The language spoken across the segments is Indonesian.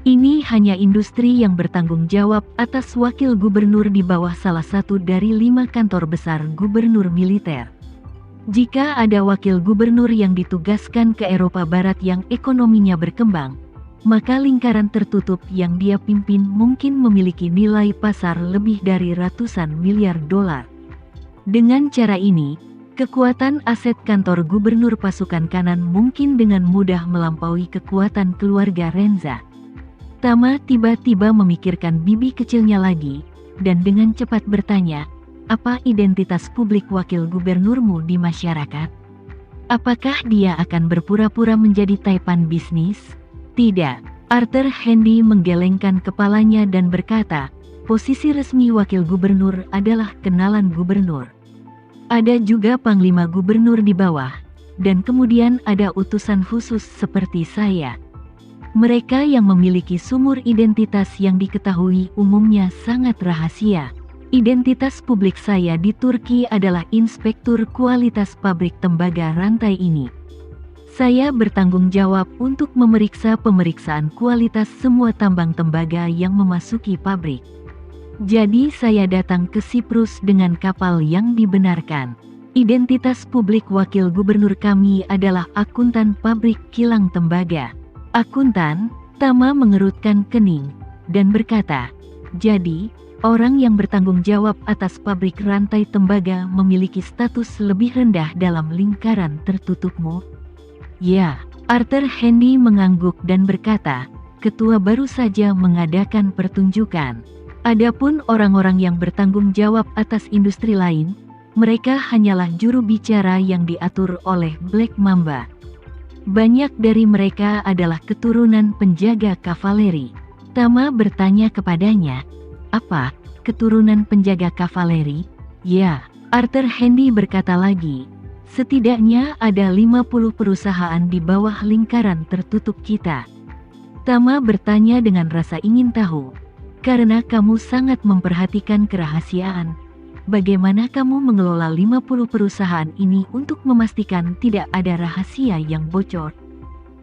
Ini hanya industri yang bertanggung jawab atas wakil gubernur di bawah salah satu dari 5 kantor besar gubernur militer. Jika ada wakil gubernur yang ditugaskan ke Eropa Barat yang ekonominya berkembang, maka lingkaran tertutup yang dia pimpin mungkin memiliki nilai pasar lebih dari ratusan miliar dolar. Dengan cara ini, kekuatan aset kantor gubernur pasukan kanan mungkin dengan mudah melampaui kekuatan keluarga Renza. Tama tiba-tiba memikirkan bibi kecilnya lagi, dan dengan cepat bertanya, apa identitas publik wakil gubernurmu di masyarakat? Apakah dia akan berpura-pura menjadi taipan bisnis? Tidak. Arthur Handy menggelengkan kepalanya dan berkata, posisi resmi wakil gubernur adalah kenalan gubernur. Ada juga panglima gubernur di bawah, dan kemudian ada utusan khusus seperti saya. Mereka yang memiliki sumur identitas yang diketahui umumnya sangat rahasia. Identitas publik saya di Turki adalah inspektur kualitas pabrik tembaga rantai ini. Saya bertanggung jawab untuk memeriksa pemeriksaan kualitas semua tambang tembaga yang memasuki pabrik. Jadi saya datang ke Siprus dengan kapal yang dibenarkan. Identitas publik wakil gubernur kami adalah akuntan pabrik kilang tembaga. Akuntan, Tama mengerutkan kening, dan berkata, jadi, orang yang bertanggung jawab atas pabrik rantai tembaga memiliki status lebih rendah dalam lingkaran tertutupmu? Ya, Arthur Handy mengangguk dan berkata, ketua baru saja mengadakan pertunjukan. Adapun orang-orang yang bertanggung jawab atas industri lain, mereka hanyalah juru bicara yang diatur oleh Black Mamba. Banyak dari mereka adalah keturunan penjaga kavaleri. Tama bertanya kepadanya, apa, keturunan penjaga kavaleri? Ya, Arthur Handy berkata lagi, setidaknya ada 50 perusahaan di bawah lingkaran tertutup kita. Tama bertanya dengan rasa ingin tahu, karena kamu sangat memperhatikan kerahasiaan. Bagaimana kamu mengelola 50 perusahaan ini untuk memastikan tidak ada rahasia yang bocor?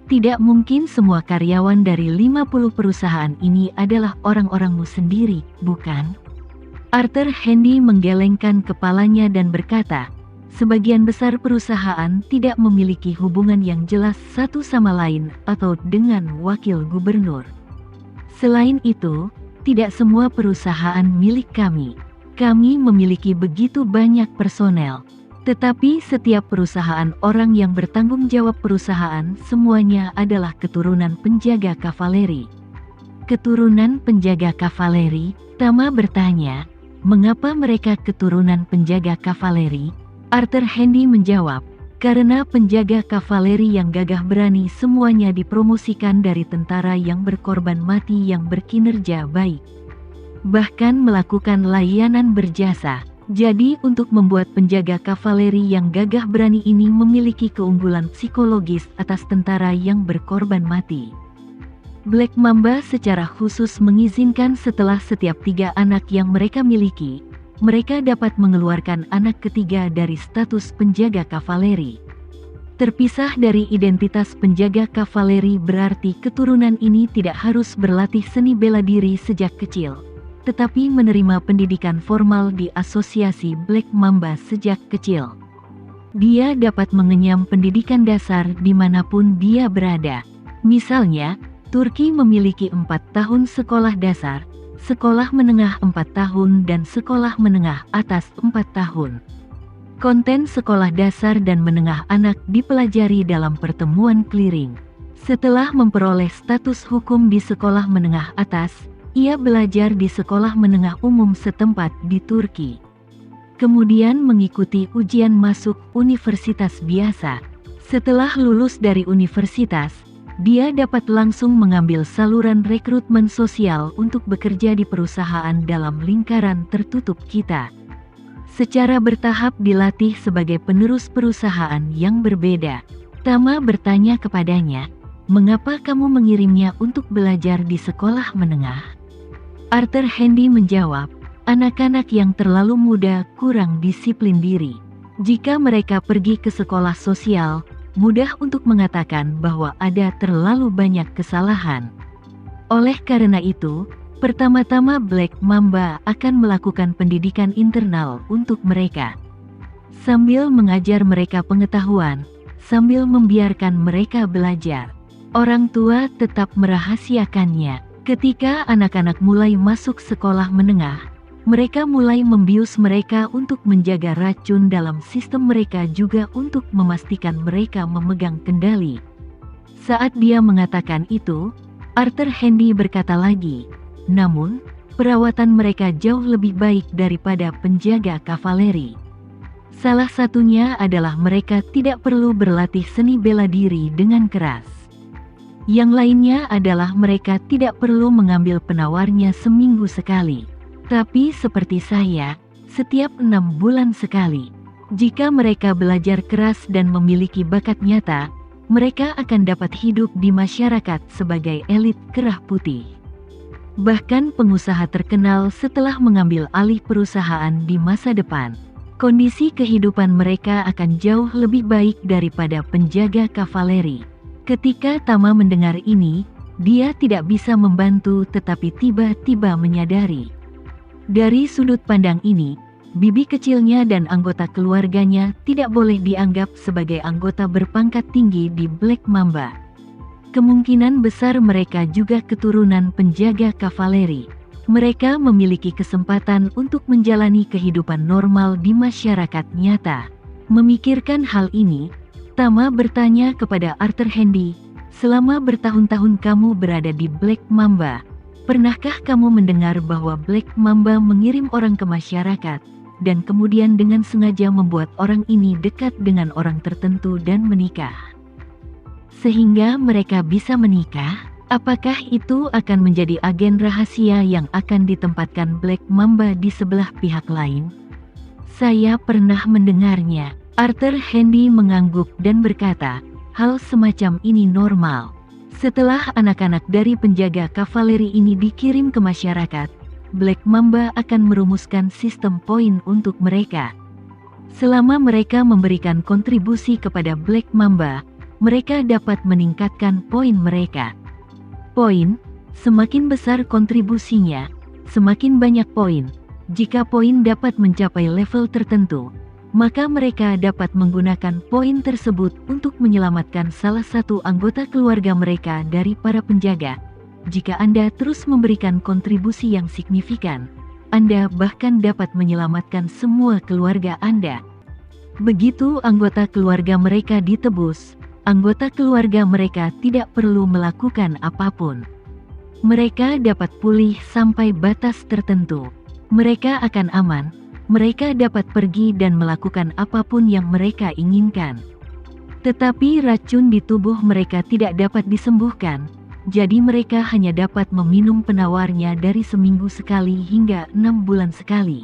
Tidak mungkin semua karyawan dari 50 perusahaan ini adalah orang-orangmu sendiri, bukan? Arthur Handy menggelengkan kepalanya dan berkata, sebagian besar perusahaan tidak memiliki hubungan yang jelas satu sama lain atau dengan wakil gubernur. Selain itu, tidak semua perusahaan milik kami. Kami memiliki begitu banyak personel, tetapi setiap perusahaan orang yang bertanggung jawab perusahaan semuanya adalah keturunan penjaga kavaleri. Keturunan penjaga kavaleri? Tama bertanya, mengapa mereka keturunan penjaga kavaleri? Arthur Handy menjawab, karena penjaga kavaleri yang gagah berani semuanya dipromosikan dari tentara yang berkorban mati yang berkinerja baik. Bahkan melakukan layanan berjasa. Jadi untuk membuat penjaga kavaleri yang gagah berani ini memiliki keunggulan psikologis atas tentara yang berkorban mati. Black Mamba secara khusus mengizinkan setelah setiap 3 anak yang mereka miliki, mereka dapat mengeluarkan anak ketiga dari status penjaga kavaleri. Terpisah dari identitas penjaga kavaleri berarti keturunan ini tidak harus berlatih seni bela diri sejak kecil, tetapi menerima pendidikan formal di asosiasi Black Mamba sejak kecil. Dia dapat mengenyam pendidikan dasar dimanapun dia berada. Misalnya, Turki memiliki 4 tahun sekolah dasar, sekolah menengah 4 tahun dan sekolah menengah atas 4 tahun. Konten sekolah dasar dan menengah anak dipelajari dalam pertemuan clearing. Setelah memperoleh status hukum di sekolah menengah atas, ia belajar di sekolah menengah umum setempat di Turki. Kemudian mengikuti ujian masuk universitas biasa. Setelah lulus dari universitas, dia dapat langsung mengambil saluran rekrutmen sosial untuk bekerja di perusahaan dalam lingkaran tertutup kita. Secara bertahap dilatih sebagai penerus perusahaan yang berbeda. Tama bertanya kepadanya, mengapa kamu mengirimnya untuk belajar di sekolah menengah? Arthur Handy menjawab, anak-anak yang terlalu muda kurang disiplin diri. Jika mereka pergi ke sekolah sosial, mudah untuk mengatakan bahwa ada terlalu banyak kesalahan. Oleh karena itu, pertama-tama Black Mamba akan melakukan pendidikan internal untuk mereka. Sambil mengajar mereka pengetahuan, sambil membiarkan mereka belajar. Orang tua tetap merahasiakannya. Ketika anak-anak mulai masuk sekolah menengah, mereka mulai membius mereka untuk menjaga racun dalam sistem mereka juga untuk memastikan mereka memegang kendali. Saat dia mengatakan itu, Arthur Handy berkata lagi, namun, perawatan mereka jauh lebih baik daripada penjaga kavaleri. Salah satunya adalah mereka tidak perlu berlatih seni bela diri dengan keras. Yang lainnya adalah mereka tidak perlu mengambil penawarnya seminggu sekali. Tapi seperti saya, setiap 6 bulan sekali. Jika mereka belajar keras dan memiliki bakat nyata, mereka akan dapat hidup di masyarakat sebagai elit kerah putih. Bahkan pengusaha terkenal setelah mengambil alih perusahaan di masa depan. Kondisi kehidupan mereka akan jauh lebih baik daripada penjaga kavaleri. Ketika Tama mendengar ini, dia tidak bisa membantu tetapi tiba-tiba menyadari. Dari sudut pandang ini, bibi kecilnya dan anggota keluarganya tidak boleh dianggap sebagai anggota berpangkat tinggi di Black Mamba. Kemungkinan besar mereka juga keturunan penjaga kavaleri. Mereka memiliki kesempatan untuk menjalani kehidupan normal di masyarakat nyata. Memikirkan hal ini, Tama bertanya kepada Arthur Handy, selama bertahun-tahun kamu berada di Black Mamba, pernahkah kamu mendengar bahwa Black Mamba mengirim orang ke masyarakat, dan kemudian dengan sengaja membuat orang ini dekat dengan orang tertentu dan menikah? Sehingga mereka bisa menikah? Apakah itu akan menjadi agen rahasia yang akan ditempatkan Black Mamba di sebelah pihak lain? Saya pernah mendengarnya. Arthur Handy mengangguk dan berkata, hal semacam ini normal. Setelah anak-anak dari penjaga kavaleri ini dikirim ke masyarakat, Black Mamba akan merumuskan sistem poin untuk mereka. Selama mereka memberikan kontribusi kepada Black Mamba, mereka dapat meningkatkan poin mereka. Poin, semakin besar kontribusinya, semakin banyak poin. Jika poin dapat mencapai level tertentu, maka mereka dapat menggunakan poin tersebut untuk menyelamatkan salah satu anggota keluarga mereka dari para penjaga. Jika Anda terus memberikan kontribusi yang signifikan, Anda bahkan dapat menyelamatkan semua keluarga Anda. Begitu anggota keluarga mereka ditebus, anggota keluarga mereka tidak perlu melakukan apapun. Mereka dapat pulih sampai batas tertentu. Mereka akan aman, mereka dapat pergi dan melakukan apapun yang mereka inginkan. Tetapi racun di tubuh mereka tidak dapat disembuhkan, jadi mereka hanya dapat meminum penawarnya dari seminggu sekali hingga 6 bulan sekali.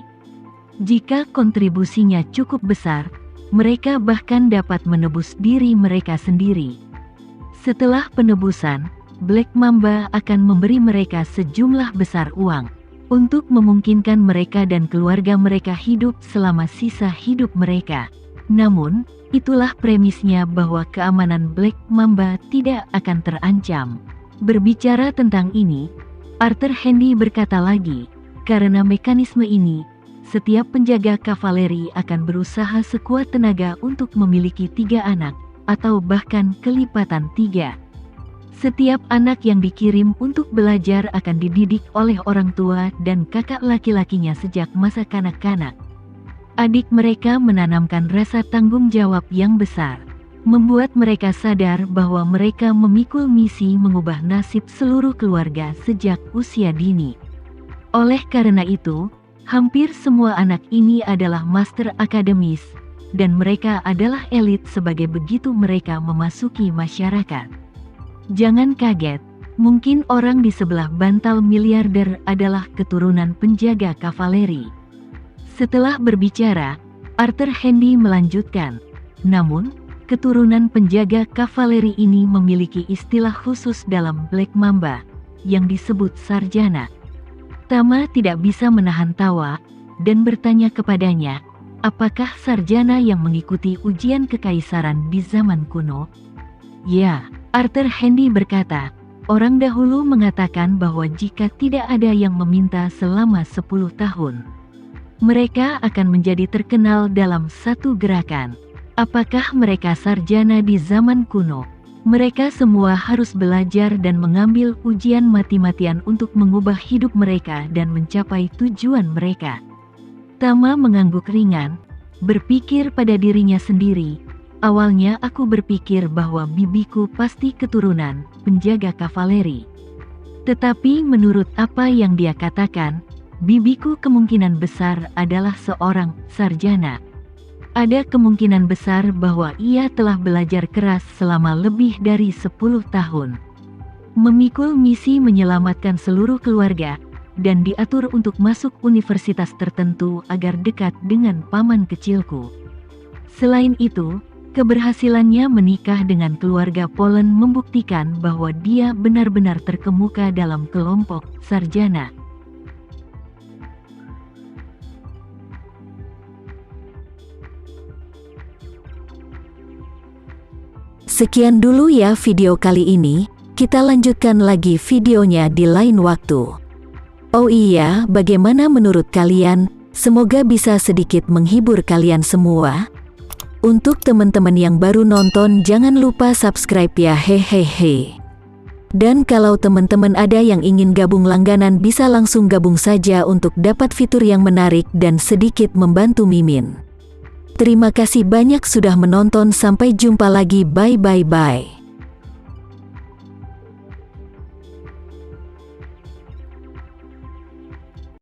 Jika kontribusinya cukup besar, mereka bahkan dapat menebus diri mereka sendiri. Setelah penebusan, Black Mamba akan memberi mereka sejumlah besar uang untuk memungkinkan mereka dan keluarga mereka hidup selama sisa hidup mereka. Namun, itulah premisnya bahwa keamanan Black Mamba tidak akan terancam. Berbicara tentang ini, Arthur Handy berkata lagi, karena mekanisme ini, setiap penjaga kavaleri akan berusaha sekuat tenaga untuk memiliki 3 anak, atau bahkan kelipatan 3. Setiap anak yang dikirim untuk belajar akan dididik oleh orang tua dan kakak laki-lakinya sejak masa kanak-kanak. Adik mereka menanamkan rasa tanggung jawab yang besar, membuat mereka sadar bahwa mereka memikul misi mengubah nasib seluruh keluarga sejak usia dini. Oleh karena itu, hampir semua anak ini adalah master akademis, dan mereka adalah elit sebagai begitu mereka memasuki masyarakat. Jangan kaget, mungkin orang di sebelah bantal miliarder adalah keturunan penjaga kavaleri. Setelah berbicara, Arthur Handy melanjutkan, namun, keturunan penjaga kavaleri ini memiliki istilah khusus dalam Black Mamba, yang disebut sarjana. Tama tidak bisa menahan tawa, dan bertanya kepadanya, apakah sarjana yang mengikuti ujian kekaisaran di zaman kuno? Ya, Arthur Handy berkata, Orang dahulu mengatakan bahwa jika tidak ada yang meminta selama 10 tahun, mereka akan menjadi terkenal dalam satu gerakan. Apakah mereka sarjana di zaman kuno? Mereka semua harus belajar dan mengambil ujian mati-matian untuk mengubah hidup mereka dan mencapai tujuan mereka. Tama mengangguk ringan, berpikir pada dirinya sendiri. Awalnya aku berpikir bahwa bibiku pasti keturunan penjaga kavaleri. Tetapi menurut apa yang dia katakan, bibiku kemungkinan besar adalah seorang sarjana. Ada kemungkinan besar bahwa ia telah belajar keras selama lebih dari 10 tahun. Memikul misi menyelamatkan seluruh keluarga, dan diatur untuk masuk universitas tertentu agar dekat dengan paman kecilku. Selain itu, keberhasilannya menikah dengan keluarga Polen membuktikan bahwa dia benar-benar terkemuka dalam kelompok sarjana. Sekian dulu ya video kali ini, kita lanjutkan lagi videonya di lain waktu. Oh iya, bagaimana menurut kalian? Semoga bisa sedikit menghibur kalian semua. Untuk teman-teman yang baru nonton, jangan lupa subscribe ya, hehehe. Dan kalau teman-teman ada yang ingin gabung langganan, bisa langsung gabung saja untuk dapat fitur yang menarik dan sedikit membantu Mimin. Terima kasih banyak sudah menonton, sampai jumpa lagi, bye bye bye.